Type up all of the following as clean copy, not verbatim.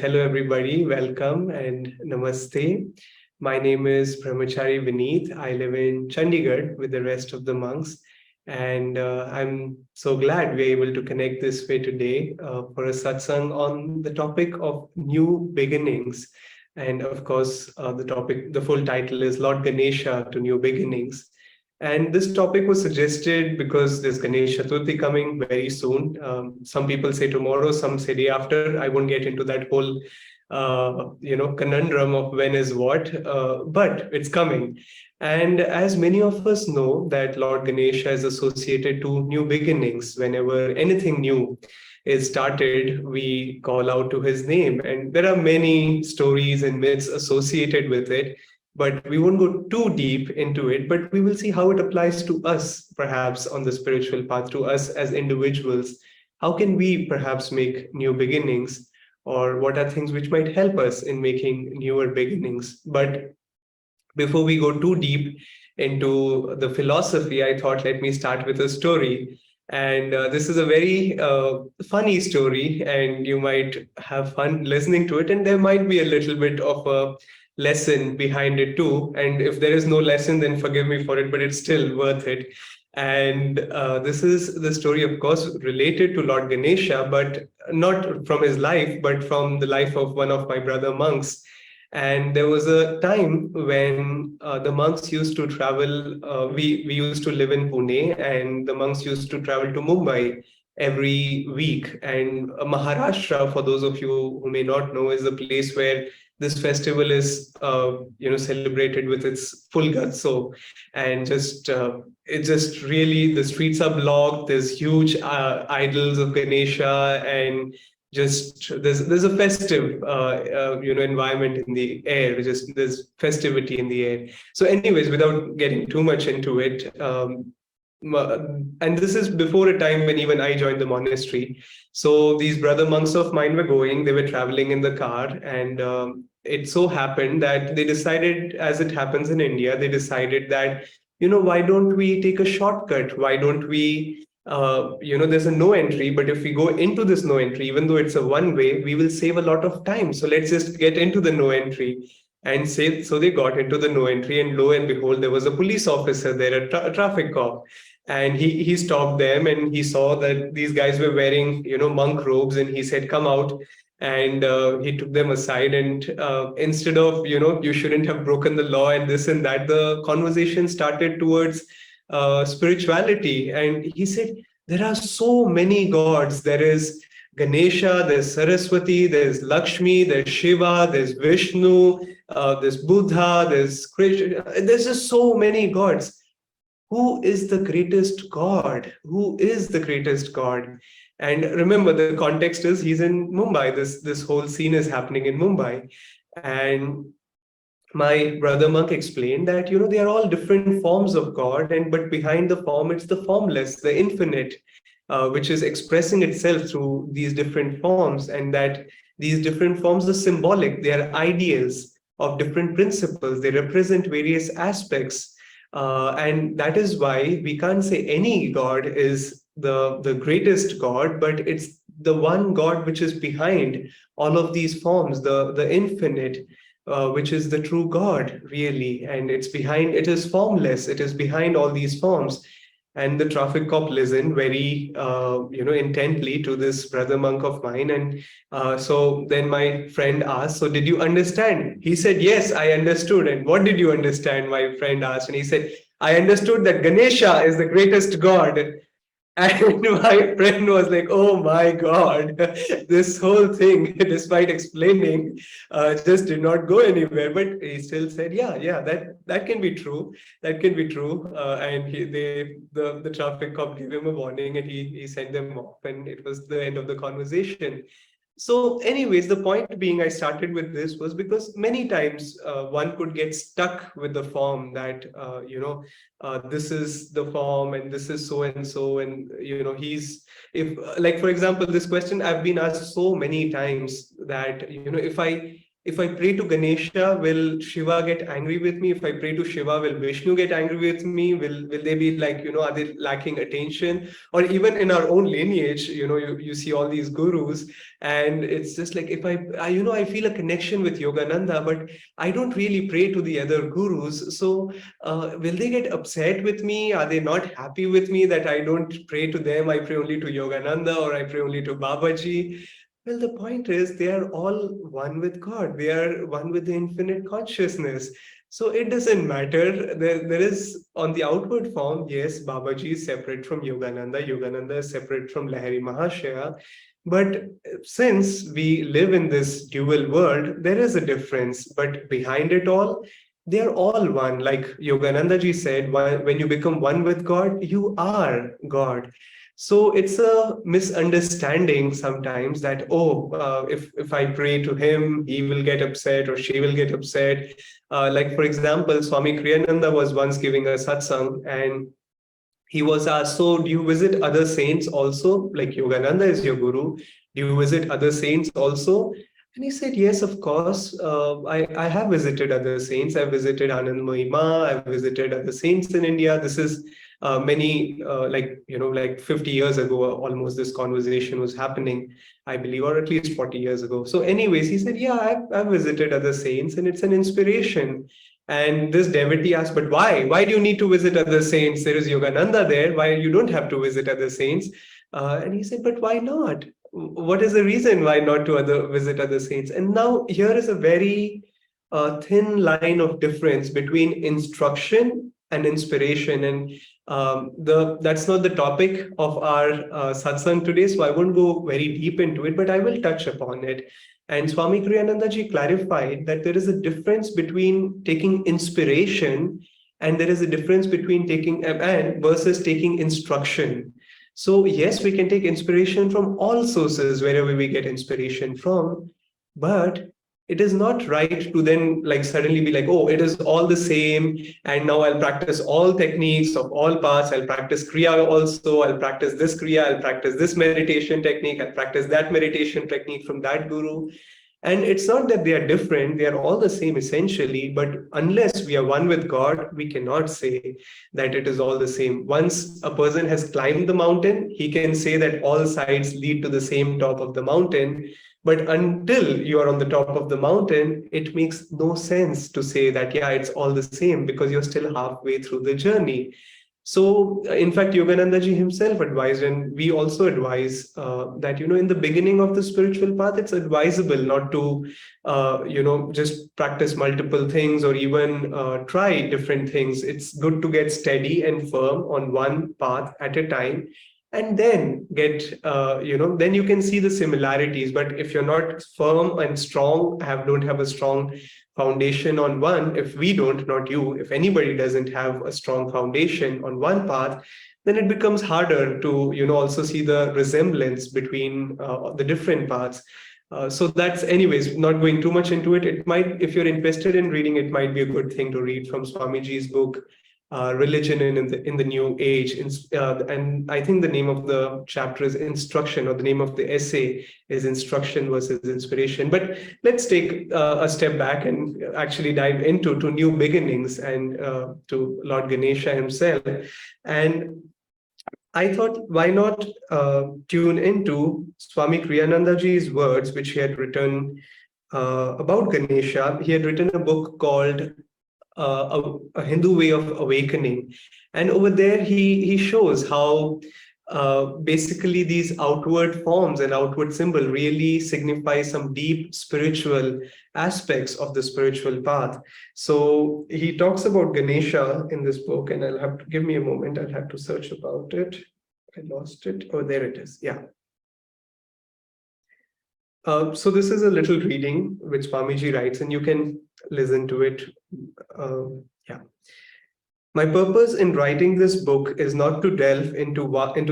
hello everybody, welcome and namaste. My name is Brahmachari Vineet. I live in Chandigarh with the rest of the monks, and I'm so glad we're able to connect this way today for a satsang on the topic of new beginnings. And of course, the full title is Lord Ganesha to New Beginnings. And this topic was suggested because there's Ganesh Chaturthi coming very soon. Some people say tomorrow, some say day after. I won't get into that whole, conundrum of when is what, but it's coming. And as many of us know that Lord Ganesha is associated to new beginnings. Whenever anything new is started, we call out to his name. And there are many stories and myths associated with it, but we won't go too deep into it, but we will see how it applies to us, perhaps on the spiritual path, to us as individuals. How can we perhaps make new beginnings, or what are things which might help us in making newer beginnings? But before we go too deep into the philosophy, I thought let me start with a story. And this is a very funny story, and you might have fun listening to it. And there might be a little bit of a lesson behind it too. And if there is no lesson, then forgive me for it, but it's still worth it. And this is the story, of course, related to Lord Ganesha, but not from his life, but from the life of one of my brother monks. And there was a time when the monks used to travel. We used to live in Pune, and the monks used to travel to Mumbai every week. And Maharashtra, for those of you who may not know, is a place where this festival is, celebrated with its full guts. So, and it just really, the streets are blocked. There's huge idols of Ganesha, and just there's a festive environment in the air. Just there's festivity in the air. So anyways, without getting too much into it, and this is before a time when even I joined the monastery. So these brother monks of mine were going, they were traveling in the car, and it so happened that they decided, as it happens in India, they decided that, why don't we take a shortcut? Why don't we there's a no entry, but if we go into this no entry, even though it's a one way, we will save a lot of time. So let's just get into the no entry. And say, so they got into the no entry, and lo and behold, there was a police officer there, a traffic cop. And he stopped them, and he saw that these guys were wearing, monk robes, and he said, come out. And he took them aside, and instead of, you shouldn't have broken the law and this and that, the conversation started towards spirituality. And he said, there are so many gods. There is Ganesha, there's Saraswati, there's Lakshmi, there's Shiva, there's Vishnu, there's Buddha, there's Krishna. There's just so many gods. Who is the greatest God? Who is the greatest God? And remember, the context is he's in Mumbai. This whole scene is happening in Mumbai. And my brother monk explained that, they are all different forms of God, but behind the form, it's the formless, the infinite, which is expressing itself through these different forms, and that these different forms are symbolic. They are ideals of different principles. They represent various aspects. And that is why we can't say any God is the greatest God, but it's the one God which is behind all of these forms, the infinite, which is the true God, really. And it is formless, it is behind all these forms. And the traffic cop listened very, intently to this brother monk of mine. And so then my friend asked, so did you understand? He said, yes, I understood. And what did you understand? My friend asked. And he said, I understood that Ganesha is the greatest God. And my friend was like, oh my God, this whole thing, despite explaining, just did not go anywhere. But he still said, yeah, that can be true. That can be true. And the traffic cop gave him a warning, and he sent them off. And it was the end of the conversation. So anyways, the point being I started with this was because many times one could get stuck with the form that, this is the form and this is so and so. And, like, for example, this question I've been asked so many times that, if I pray to Ganesha, will Shiva get angry with me? If I pray to Shiva, will Vishnu get angry with me? Will they be like, are they lacking attention? Or even in our own lineage, you see all these gurus, and it's just like, if I feel a connection with Yogananda, but I don't really pray to the other gurus. So will they get upset with me? Are they not happy with me that I don't pray to them? I pray only to Yogananda, or I pray only to Babaji. Well, the point is, they are all one with God. They are one with the infinite consciousness. So it doesn't matter. There is, on the outward form, yes, Babaji is separate from Yogananda. Yogananda is separate from Lahiri Mahashaya. But since we live in this dual world, there is a difference. But behind it all, they are all one. Like Yogananda ji said, when you become one with God, you are God. So it's a misunderstanding sometimes that, if I pray to him, he will get upset or she will get upset. Like, for example, Swami Kriyananda was once giving a satsang, and he was asked, so do you visit other saints also? Like, Yogananda is your guru. Do you visit other saints also? And he said, yes, of course. I have visited other saints. I've visited Anand Mahima. I've visited other saints in India. This is like 50 years ago, almost this conversation was happening, I believe, or at least 40 years ago. So anyways, he said, yeah, I've visited other saints, and it's an inspiration. And this devotee asked, but why? Why do you need to visit other saints? There is Yogananda there. Why you don't have to visit other saints? And he said, but why not? What is the reason why not to visit other saints? And now here is a very thin line of difference between instruction and inspiration. And that's not the topic of our satsang today, so I won't go very deep into it, but I will touch upon it. And Swami Kriyananda ji clarified that there is a difference between taking inspiration, and there is a difference between taking and versus taking instruction. So yes, we can take inspiration from all sources, wherever we get inspiration from, but it is not right to then like suddenly be like, oh, it is all the same, and now I'll practice all techniques of all paths. I'll practice Kriya also. I'll practice this Kriya. I'll practice this meditation technique. I'll practice that meditation technique from that guru. And it's not that they are different, they are all the same essentially, but unless we are one with God, we cannot say that it is all the same. Once a person has climbed the mountain, he can say that all sides lead to the same top of the mountain. But until you are on the top of the mountain, it makes no sense to say that, yeah, it's all the same, because you're still halfway through the journey. So, in fact, Yogananda ji himself advised, and we also advise that, in the beginning of the spiritual path, it's advisable not to, just practice multiple things or even try different things. It's good to get steady and firm on one path at a time, and then then you can see the similarities. But if you're not firm and strong, don't have a strong foundation on one, if we don't, not you, if anybody doesn't have a strong foundation on one path, then it becomes harder to also see the resemblance between the different paths. So that's, anyways, not going too much into it. It might, if you're interested in reading, it might be a good thing to read from Swamiji's book, Religion in the New Age. And I think the name of the chapter is Instruction, or the name of the essay is Instruction versus Inspiration. But let's take a step back and actually dive into new beginnings and to Lord Ganesha himself. And I thought, why not tune into Swami Kriyanandaji's words, which he had written about Ganesha. He had written a book called a Hindu Way of Awakening. And over there, he shows how basically these outward forms and outward symbol really signify some deep spiritual aspects of the spiritual path. So he talks about Ganesha in this book, and I'll have to give me a moment. I'll have to search about it. I lost it. Oh, there it is. Yeah. So this is a little reading which Swamiji writes, and you can listen to it. Yeah. My purpose in writing this book is not to delve into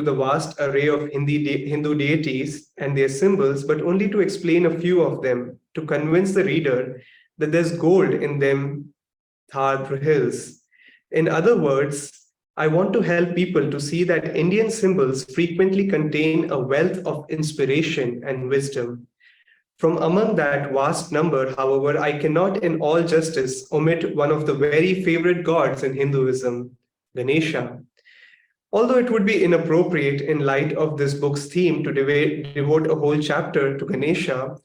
the vast array of Hindu deities and their symbols, but only to explain a few of them, to convince the reader that there's gold in them Thar hills. In other words, I want to help people to see that Indian symbols frequently contain a wealth of inspiration and wisdom. From among that vast number, however, I cannot in all justice omit one of the very favorite gods in Hinduism, Ganesha. Although it would be inappropriate in light of this book's theme to devote a whole chapter to Ganesha,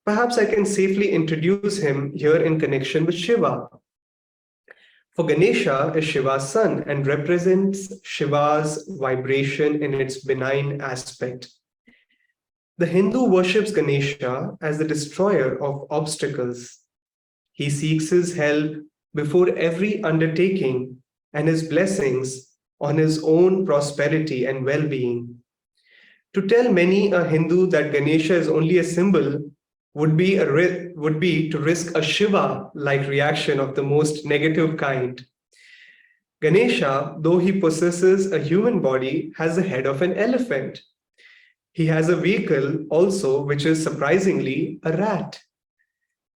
perhaps I can safely introduce him here in connection with Shiva. For Ganesha is Shiva's son and represents Shiva's vibration in its benign aspect. The Hindu worships Ganesha as the destroyer of obstacles. He seeks his help before every undertaking and his blessings on his own prosperity and well being. To tell many a Hindu that Ganesha is only a symbol would be to risk a Shiva like reaction of the most negative kind. Ganesha, though he possesses a human body, has the head of an elephant. He has a vehicle also, which is surprisingly a rat.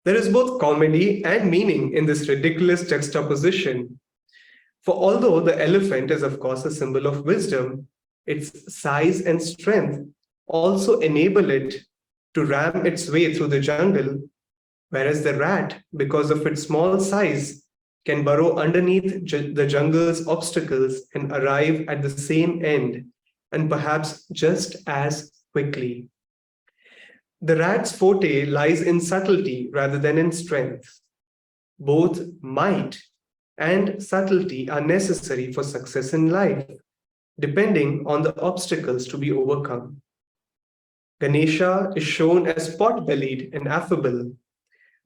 There is both comedy and meaning in this ridiculous juxtaposition. For although the elephant is, of course, a symbol of wisdom, its size and strength also enable it to ram its way through the jungle, whereas the rat, because of its small size, can burrow underneath the jungle's obstacles and arrive at the same end, and perhaps just as quickly. The rat's forte lies in subtlety rather than in strength. Both might and subtlety are necessary for success in life, depending on the obstacles to be overcome. Ganesha is shown as pot-bellied and affable.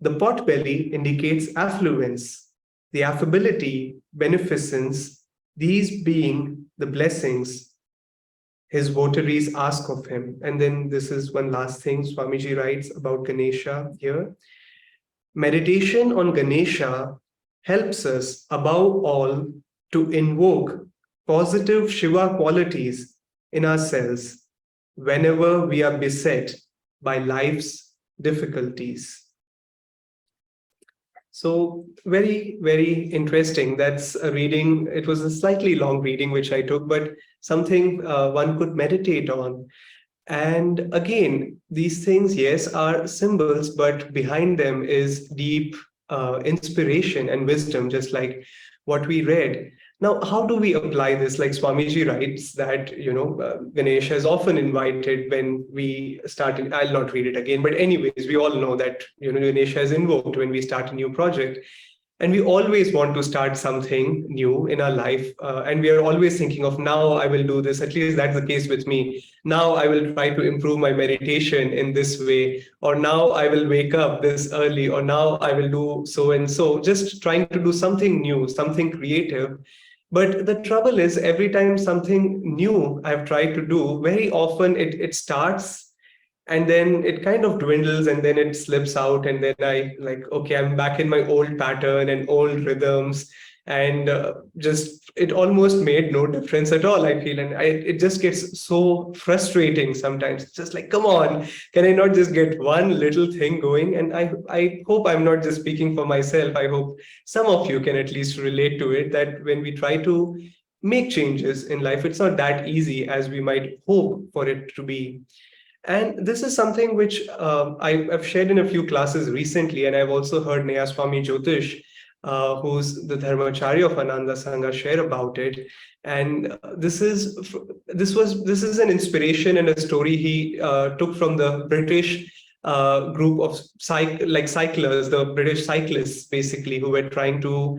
The pot-belly indicates affluence, the affability, beneficence, these being the blessings his votaries ask of him. And then this is one last thing Swamiji writes about Ganesha here. Meditation on Ganesha helps us above all to invoke positive Shiva qualities in ourselves whenever we are beset by life's difficulties. So very, very interesting. That's a reading. It was a slightly long reading which I took, but something one could meditate on. And again, these things, yes, are symbols, but behind them is deep inspiration and wisdom, just like what we read. Now, how do we apply this? Like Swamiji writes that, Ganesha is often invited when we start, I'll not read it again, but anyways, we all know that, Ganesha is invoked when we start a new project. And we always want to start something new in our life. And we are always thinking of, now I will do this. At least that's the case with me. Now I will try to improve my meditation in this way. Or now I will wake up this early. Or now I will do so and so. Just trying to do something new, something creative. But the trouble is, every time something new I've tried to do, very often it starts and then it kind of dwindles and then it slips out, and then I like, okay, I'm back in my old pattern and old rhythms, and just it almost made no difference at all, I feel. And it just gets so frustrating sometimes. It's just like, come on, can I not just get one little thing going? And I hope I'm not just speaking for myself. I hope some of you can at least relate to it, that when we try to make changes in life, it's not that easy as we might hope for it to be. And this is something which I've shared in a few classes recently, and I've also heard Neha Swami Jyotish, who's the Dharmachari of Ananda Sangha, share about it. And this is an inspiration and a story he took from the British group of cyclers, the British cyclists, basically, who were trying to,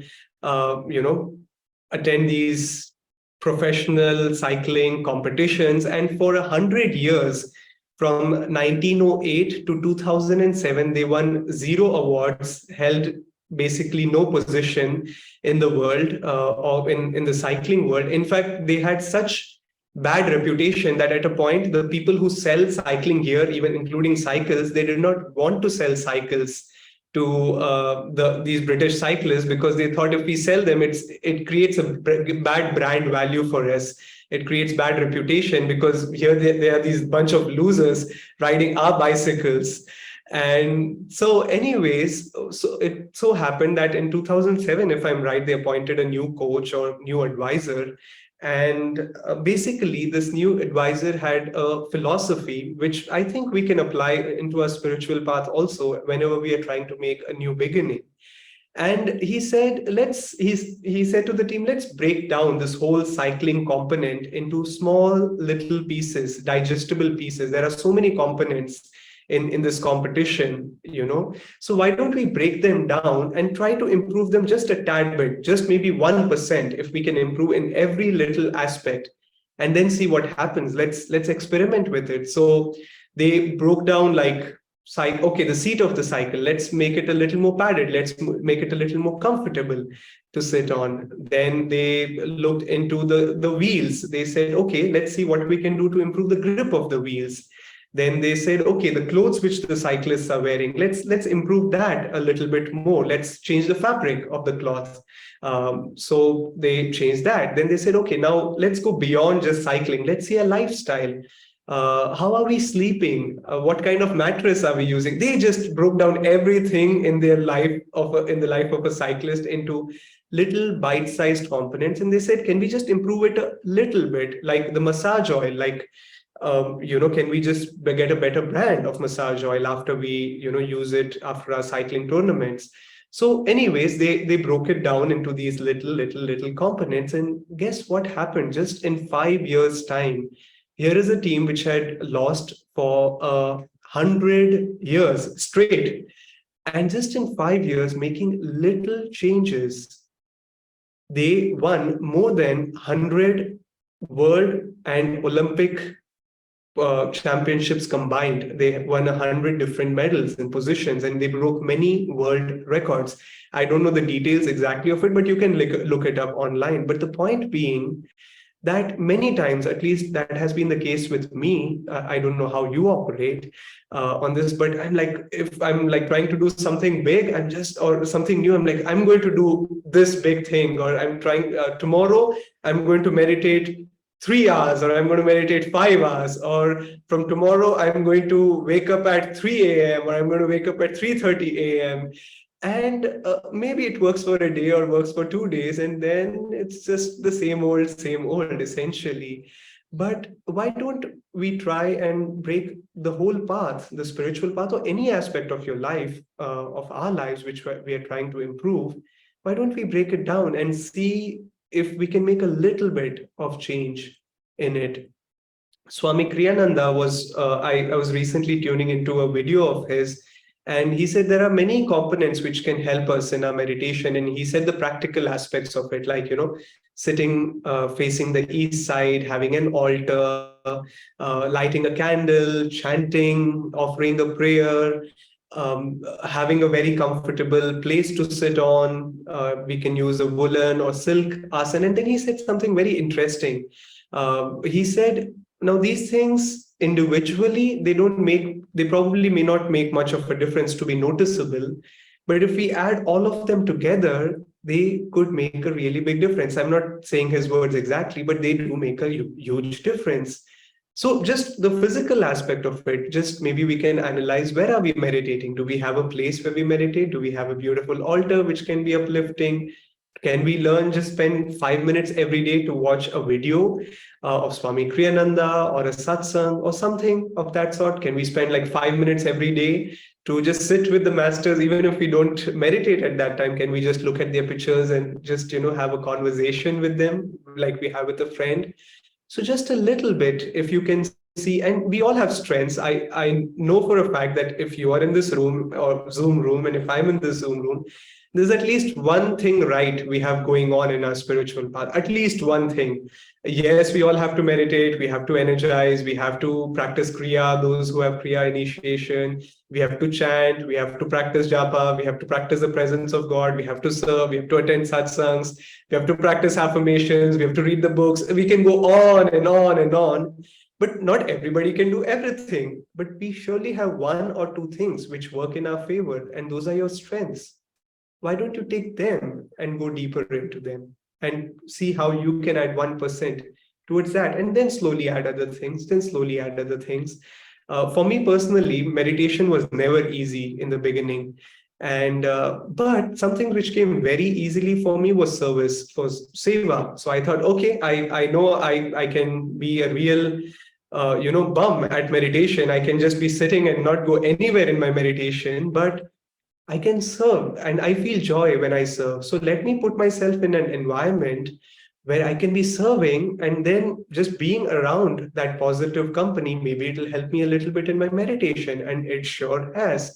attend these professional cycling competitions, and for 100 years, from 1908 to 2007, they won 0 awards, held basically no position in the world, or in the cycling world. In fact, they had such bad reputation that at a point, the people who sell cycling gear, even including cycles, they did not want to sell cycles to these British cyclists, because they thought if we sell them, it creates a bad brand value for us. It creates bad reputation, because here there are these bunch of losers riding our bicycles. And so anyways, so it so happened that in 2007, if I'm right, they appointed a new coach or new advisor. And basically, this new advisor had a philosophy which I think we can apply into our spiritual path also whenever we are trying to make a new beginning. And he said, he said to the team, let's break down this whole cycling component into small little pieces, digestible pieces. There are so many components in this competition, you know. So why don't we break them down and try to improve them just a tad bit, just maybe 1%, if we can improve in every little aspect, and then see what happens. Let's experiment with it. So they broke down like okay, the seat of the cycle, let's make it a little more padded, let's make it a little more comfortable to sit on. Then they looked into the wheels. They said, okay, let's see what we can do to improve the grip of the wheels. Then they said, okay, the clothes which the cyclists are wearing, let's improve that a little bit more, let's change the fabric of the cloth. So they changed that. Then they said, okay, now let's go beyond just cycling, let's see a lifestyle. How are we sleeping? What kind of mattress are we using? They just broke down everything in their life in the life of a cyclist into little bite-sized components, and they said, can we just improve it a little bit, like the massage oil? Like, can we just get a better brand of massage oil after we, use it after our cycling tournaments? So, anyways, they broke it down into these little components, and guess what happened? Just in 5 years' time, here is a team which had lost for 100 years straight, and just in 5 years, making little changes, they won more than 100 world and Olympic championships combined. They won 100 different medals and positions, and they broke many world records. I don't know the details exactly of it, but you can look it up online. But the point being that many times, at least that has been the case with me. I don't know how you operate on this, but I'm like, if I'm like trying to do something big, or something new, I'm like, I'm going to do this big thing, or I'm trying tomorrow, I'm going to meditate 3 hours, or I'm going to meditate 5 hours, or from tomorrow, I'm going to wake up at 3 a.m., or I'm going to wake up at 3:30 a.m. And maybe it works for a day or works for 2 days, and then it's just the same old, essentially. But why don't we try and break the whole path, the spiritual path, or any aspect of your life, of our lives, which we are trying to improve? Why don't we break it down and see if we can make a little bit of change in it? Swami Kriyananda I was recently tuning into a video of his, and he said there are many components which can help us in our meditation. And he said the practical aspects of it, like, sitting facing the east side, having an altar, lighting a candle, chanting, offering a prayer, having a very comfortable place to sit on. We can use a woolen or silk asana. And then he said something very interesting. He said, now these things individually, they probably may not make much of a difference to be noticeable. But if we add all of them together, they could make a really big difference. I'm not saying his words exactly, but they do make a huge difference. So just the physical aspect of it, just maybe we can analyze, where are we meditating? Do we have a place where we meditate? Do we have a beautiful altar which can be uplifting? Can we learn, just spend 5 minutes every day to watch a video of Swami Kriyananda or a satsang or something of that sort? Can we spend like 5 minutes every day to just sit with the masters, even if we don't meditate at that time? Can we just look at their pictures and just, have a conversation with them like we have with a friend? So just a little bit, if you can see, and we all have strengths. I know for a fact that if you are in this room or Zoom room, and if I'm in this Zoom room, there's at least one thing right we have going on in our spiritual path, at least one thing. Yes, we all have to meditate, we have to energize, we have to practice Kriya, those who have Kriya initiation, we have to chant, we have to practice japa, we have to practice the presence of God, we have to serve, we have to attend satsangs, we have to practice affirmations, we have to read the books. We can go on and on and on. But not everybody can do everything. But we surely have one or two things which work in our favor, and those are your strengths. Why don't you take them and go deeper into them and see how you can add 1% towards that, and then slowly add other things, then slowly add other things. For me personally, meditation was never easy in the beginning. And but something which came very easily for me was service, for seva. So I thought, okay, I know I can be a real bum at meditation. I can just be sitting and not go anywhere in my meditation, but I can serve and I feel joy when I serve. So let me put myself in an environment where I can be serving, and then just being around that positive company, maybe it'll help me a little bit in my meditation. And it sure has.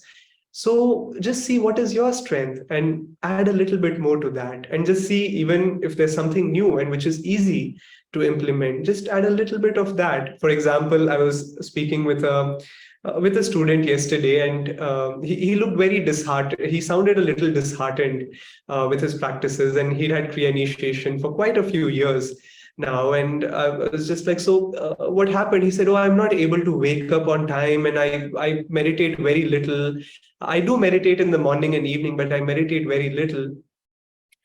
So just see what is your strength and add a little bit more to that. And just see, even if there's something new and which is easy to implement, just add a little bit of that. For example, I was speaking with a student yesterday, and he looked very disheartened. He sounded a little disheartened with his practices, and he'd had Kriya initiation for quite a few years now. And I was just like, so what happened? He said, oh, I'm not able to wake up on time, and I meditate very little. I do meditate in the morning and evening, but I meditate very little.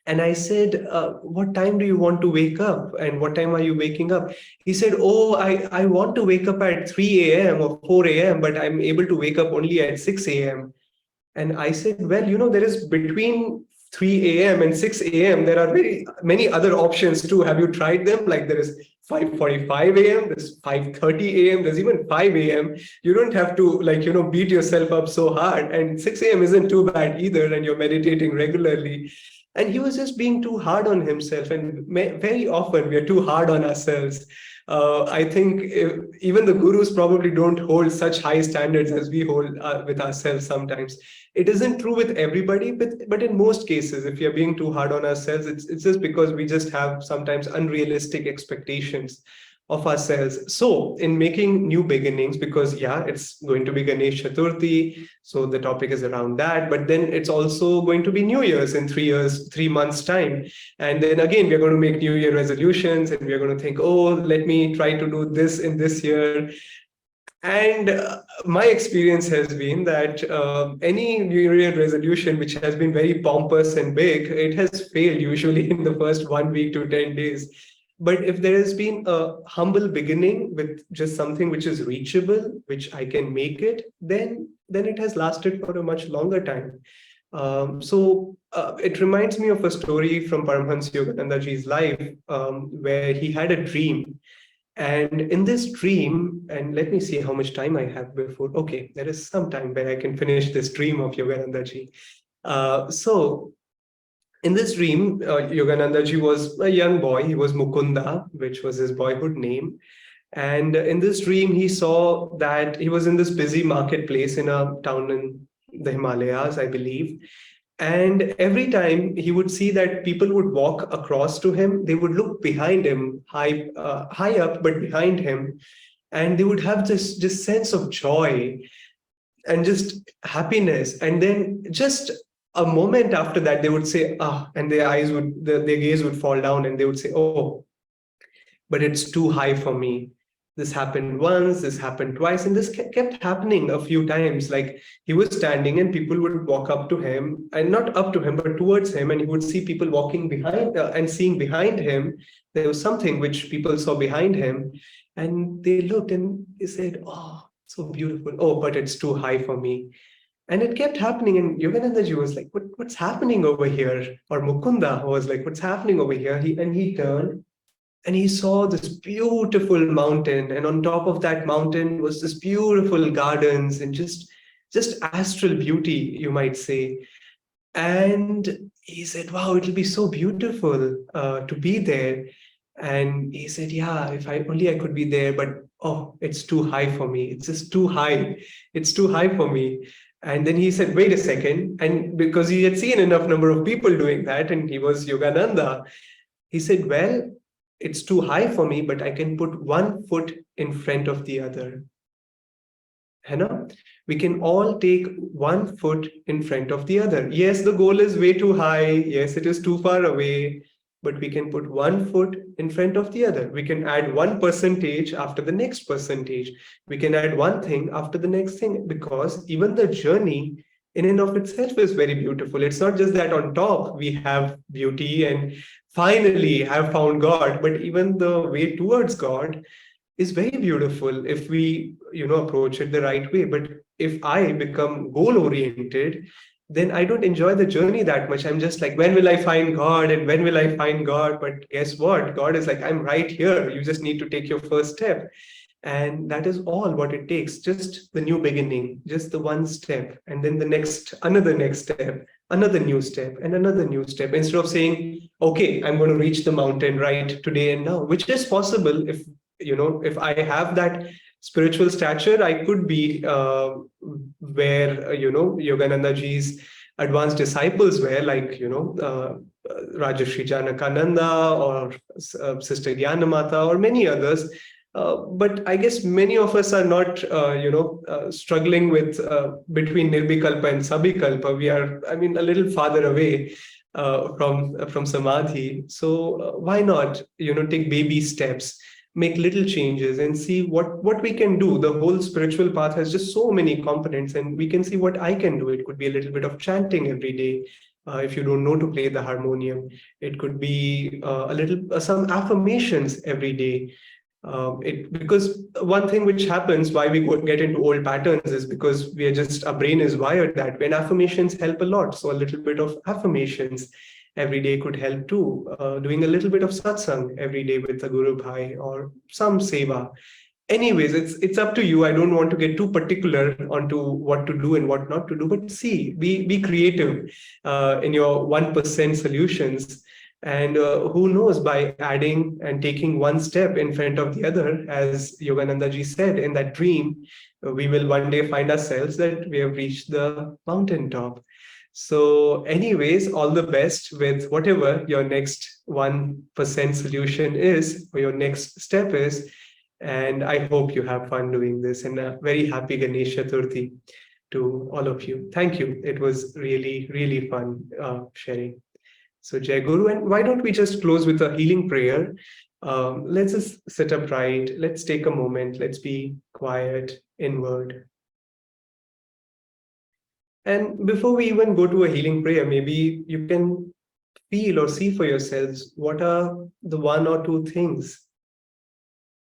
And I said, what time do you want to wake up? And what time are you waking up? He said, oh, I want to wake up at 3 a.m. or 4 a.m., but I'm able to wake up only at 6 a.m. And I said, well, there is between 3 a.m. and 6 a.m., there are very many other options too. Have you tried them? Like there is 5:45 a.m., there's 5:30 a.m., there's even 5 a.m. You don't have to beat yourself up so hard. And 6 a.m. isn't too bad either, and you're meditating regularly. And he was just being too hard on himself. And very often we are too hard on ourselves. I think even the gurus probably don't hold such high standards as we hold with ourselves sometimes. It isn't true with everybody, but in most cases, if we are being too hard on ourselves, it's just because we just have sometimes unrealistic expectations of ourselves. So in making new beginnings, because yeah, it's going to be Ganesh Chaturthi, so the topic is around that, but then it's also going to be New Year's in 3 years, 3 months time. And then again, we're going to make New Year resolutions, and we're going to think, oh, let me try to do this in this year. And my experience has been that any New Year resolution which has been very pompous and big, it has failed usually in the first 1 week to 10 days. But if there has been a humble beginning with just something which is reachable, which I can make it, then it has lasted for a much longer time. So it reminds me of a story from Paramhansa Yogananda ji's life, where he had a dream. And in this dream, and let me see how much time I have before. Okay, there is some time where I can finish this dream of Yogananda ji. So in this dream, Yogananda ji was a young boy. He was Mukunda, which was his boyhood name. And in this dream, he saw that he was in this busy marketplace in a town in the Himalayas, I believe. And every time he would see that people would walk across to him, they would look behind him, high up, but behind him, and they would have this sense of joy and just happiness. And then just a moment after that, they would say, ah, and their gaze would fall down, and they would say, oh, but it's too high for me. This happened once, this happened twice, and this kept happening a few times. Like he was standing and people would walk up to him, and not up to him, but towards him, and he would see people walking behind and seeing behind him. There was something which people saw behind him, and they looked and they said, oh, so beautiful. Oh, but it's too high for me. And it kept happening. And Yoganandaji was like, what's happening over here? Or Mukunda was like, what's happening over here? He turned and he saw this beautiful mountain, and on top of that mountain was this beautiful gardens and just astral beauty, you might say. And he said, wow, it'll be so beautiful to be there. And he said, yeah, if I could be there, but oh, it's too high for me. It's just too high. It's too high for me. And then he said, wait a second. And because he had seen enough number of people doing that, and he was Yogananda, he said, well, it's too high for me, but I can put one foot in front of the other. है ना? We can all take one foot in front of the other. Yes, the goal is way too high. Yes, it is too far away, but we can put one foot in front of the other. We can add 1% after the next percentage. We can add one thing after the next thing, because even the journey in and of itself is very beautiful. It's not just that on top we have beauty and finally have found God, but even the way towards God is very beautiful if we approach it the right way. But if I become goal oriented, then I don't enjoy the journey that much. I'm just like, when will I find God? And when will I find God? But guess what? God is like, I'm right here. You just need to take your first step. And that is all what it takes. Just the new beginning, just the one step. And then the another next step, another new step, and another new step. Instead of saying, okay, I'm going to reach the mountain right today and now, which is possible if I have that spiritual stature, I could be where Yogananda ji's advanced disciples were, like Rajarshi Janakananda or Sister Gyanamata or many others. But I guess many of us are not, struggling with between Nirvikalpa and Sabhikalpa. We are, I mean, a little farther away from Samadhi. So why not, take baby steps, make little changes, and see what we can do. The whole spiritual path has just so many components, and we can see what I can do. It could be a little bit of chanting every day. If you don't know to play the harmonium, it could be some affirmations every day. It because one thing which happens why we get into old patterns is because we are just our brain is wired that when affirmations help a lot. So a little bit of affirmations every day could help too. Doing a little bit of satsang every day with a guru bhai or some seva. Anyways, it's up to you. I don't want to get too particular onto what to do and what not to do, but see, be creative in your 1% solutions. And who knows, by adding and taking one step in front of the other, as Yogananda ji said in that dream, we will one day find ourselves that we have reached the mountaintop. So, anyways, all the best with whatever your next 1% solution is, or your next step is. And I hope you have fun doing this. And a very happy Ganesh Chaturthi to all of you. Thank you. It was really, really fun sharing. So, Jai Guru. And why don't we just close with a healing prayer? Let's just sit upright. Let's take a moment. Let's be quiet, inward. And before we even go to a healing prayer, maybe you can feel or see for yourselves what are the one or two things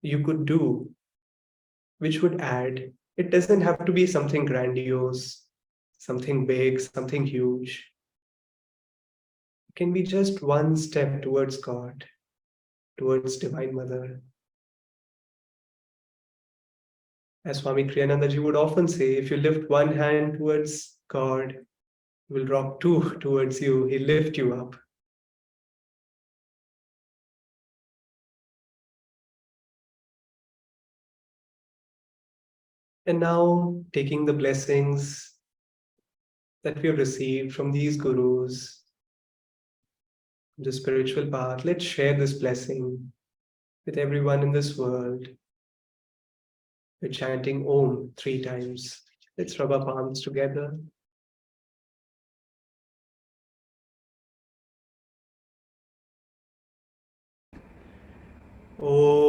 you could do which would add. It doesn't have to be something grandiose, something big, something huge. It can be just one step towards God, towards Divine Mother. As Swami Kriyanandaji would often say, if you lift one hand towards God, He will drop two towards you. He'll lift you up. And now, taking the blessings that we have received from these gurus, the spiritual path, let's share this blessing with everyone in this world. We're chanting Om 3 times. Let's rub our palms together. Om.